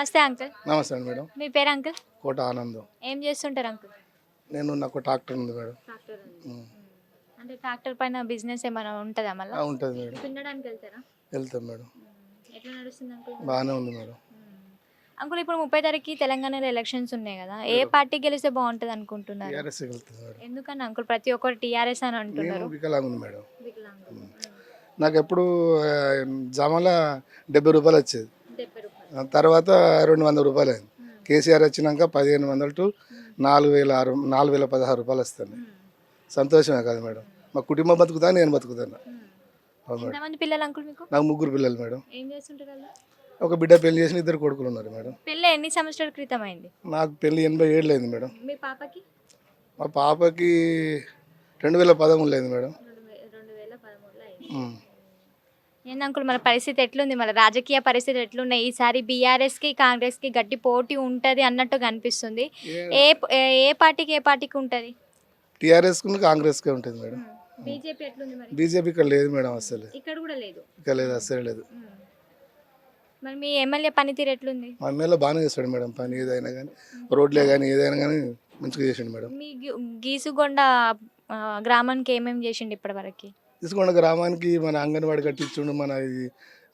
నమస్తే అంకుల్. నమస్తే అండి మేడం. మీ పేరు అంకుల్? కోట ఆనందం. ఏం చేస్తుంటారు అంకుల్? నాకు ట్రాక్టర్ ఉంది మేడం. ట్రాక్టర్ అంటే ట్రాక్టర్ పైన బిజినెస్ ఏమైనా ఉంటుందా మళ్ళీ? ఉంటుంది మేడం. దున్నడానికి వెళ్తారా? వెళ్తాం మేడం. ఎట్లా నడుస్తుంది అంకుల్? బాగానే ఉంది మేడం. అంకుల్ ఇప్పుడు 30 తారీఖుకి తెలంగాణలో ఎలక్షన్స్ ఉన్నాయి కదా, ఏ పార్టీ గెలిస్తే బాగుంటుంది అనుకుంటున్నారు? టీఆర్ఎస్ వెళ్తుంది మేడం. ఎందుకని అంకుల్ ప్రతి ఒక్కరు టీఆర్ఎస్ అని అంటున్నారు? నేను వికలాంగ్ ఉంది మేడం. నాకు ఎప్పుడు జమల 70 రూపాయలు వచ్చేది, తర్వాత 200 రూపాయలు అయింది. కేసీఆర్ వచ్చినాక 1500 టు 4016 రూపాయలు వస్తాయి. సంతోషమే కదా మేడం. మా కుటుంబం బతుకుతా, నేను బతుకుతాను. ఎంతమంది పిల్లలు అంకుల్ మీకు? నాకు 3 పిల్లలు మేడం. ఏం చేస్తుంటారు వాళ్ళు? ఒక బిడ్డ పెళ్లి చేసిన 2 కొడుకులు ఉన్నారు మేడం. పెళ్ళి ఎన్ని సంవత్సరాల క్రితం అయింది? నాకు పెళ్లి 87 అయింది మేడం. మీ పాపకి? మా పాపకి 2013 అయింది మేడం. 2013లో అయింది. ఏంది అంకుల్ మన పరిస్థితి ఎట్లుంది, మన రాజకీయ పరిస్థితి ఎట్లున్నాయి? ఈసారి బీఆర్ఎస్కి కాంగ్రెస్కి గట్టి పోటీ ఉంటుంది అన్నట్టుగా అనిపిస్తుంది. ఏ పార్టీకి ఉంటుంది? టీఆర్ఎస్కి కాంగ్రెస్కే ఉంటుంది మేడం. బీజేపీ ఎట్లుంది మరి? బీజేపీ ఇక్కడ లేదు మేడం, అసలు ఇక్కడ కూడా లేదు. ఇక్కడ లేదు, అస్సలు లేదు. మరి మీ ఎమ్మెల్యే పనితీరు ఎట్లుంది? మా ఎమ్మెల్యే బాగానే చేస్తాడు మేడం. పని ఏదైనా కానీ, రోడ్లే కానీ ఏదైనా కానీ మంచిగా చేసాడు మేడం. మీ గీసుగొండ గ్రామానికి ఏమేమి చేసిండు ఇప్పటి వరకు? తీసుకున్న గ్రామానికి మన అంగన్వాడి కట్టించిండు, మన ఇది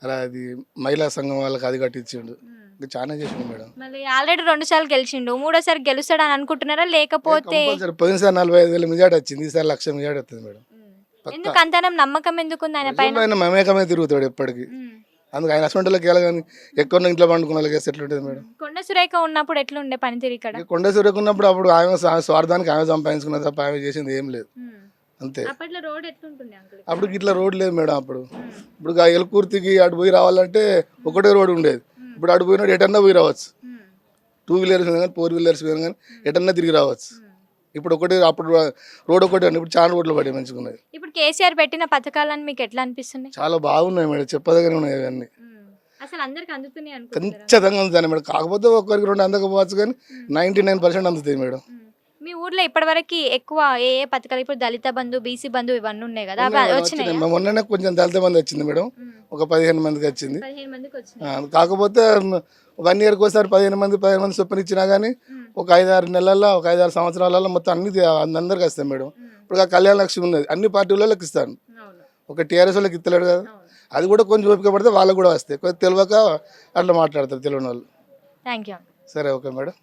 అలా అది మహిళా సంఘం వాళ్ళకి అది కట్టించిండు. ఇంకా చాలా చేసిండు మేడం. మళ్ళీ ఆల్రెడీ 2 సార్లు గెలిచిండు, 3ఓసారి గెలుస్తాడని అనుకుంటున్నారా? లేకపోతే పోయినసారి 45,000 మెజార్టీ వచ్చింది, ఈసారి 1,00,000 మెజార్టీ వస్తుంది మేడం. ఎందుకు అంతనం నమ్మకం ఎందుకు ఉంది ఆయన పైన? ఆయన మమేకమే తిరుగుతాడు ఎప్పటికీ. అందుకు ఆయన హస్బెండ్లకి వెళ్ళగాని ఎక్కువ ఇంట్లో పండుకున్న వాళ్ళకి ఎట్లుంటుంది మేడం. కొండ సురేఖ ఉన్నప్పుడు ఎట్లుండే పనితీరు ఇక్కడ? కొండ సురేఖ ఉన్నప్పుడు అప్పుడు ఆమె స్వార్థానికి ఆమె సంపాదించుకున్న తప్ప ఆమె చేసింది ఏం లేదు, అంతే. అప్పట్లో రోడ్ ఎట్లుంటుండే అంకుల్? అప్పుడు ఇట్లా రోడ్ లేదు మేడం. అప్పుడు ఇప్పుడు ఎలకూర్తికి అటు పోయి రావాలంటే ఒకటే రోడ్ ఉండేది. ఇప్పుడు అటు పోయినట్టు ఎటన్నా పోయి రావచ్చు, 2 వీలర్స్ మీద కానీ 4 వీలర్స్ మీద కానీ ఎటన్నా తిరిగి రావచ్చు. ఇప్పుడు ఒకటి, అప్పుడు రోడ్ ఒకటి, ఇప్పుడు చాలా రోడ్లు పడి మంచిగా. ఇప్పుడు కేసీఆర్ పెట్టిన పథకాలను మీకు ఎట్లా అనిపిస్తున్నాయి? చాలా బాగున్నాయి మేడం, చెప్పదగానే ఉన్నాయి అవన్నీ. అసలు అందరికి అందుతున్నాయి ఖచ్చితంగా అందుతాయి మేడం. కాకపోతే ఒక్కరికి 2 అందకపోవచ్చు కానీ 99% అందుతాయి మేడం. మీ ఊర్లో ఇప్పటివరకు ఎక్కువ ఏ పథకాలు? ఇప్పుడు దళిత బంధు, బీసీ బంధు ఇవన్నీ ఉన్నాయి కదా, వచ్చినాయి. మొన్ననే కొంచెం దళిత మంది వచ్చింది మేడం, ఒక 15 మందికి వచ్చింది. 15 మందికి వచ్చింది. కాకపోతే 1 ఇయర్కి ఒకసారి 15 మంది చొప్పున ఇచ్చినా కానీ ఒక 5-6 నెలల్లో, ఒక 5-6 సంవత్సరాలలో మొత్తం అందరికి వస్తాయి మేడం. ఇప్పుడు కళ్యాణ లక్ష్మి ఉన్నది, అన్ని పార్టీలకు ఇస్తాను. ఒక టీఆర్ఎస్ వాళ్ళకి ఇస్తలేడు కదా, అది కూడా కొంచెం ఓపిక పడితే వాళ్ళకు కూడా వస్తాయి. కొంచెం తెలియక అట్లా మాట్లాడతారు తెలియని వాళ్ళు. Thank you. సరే, ఓకే మేడం.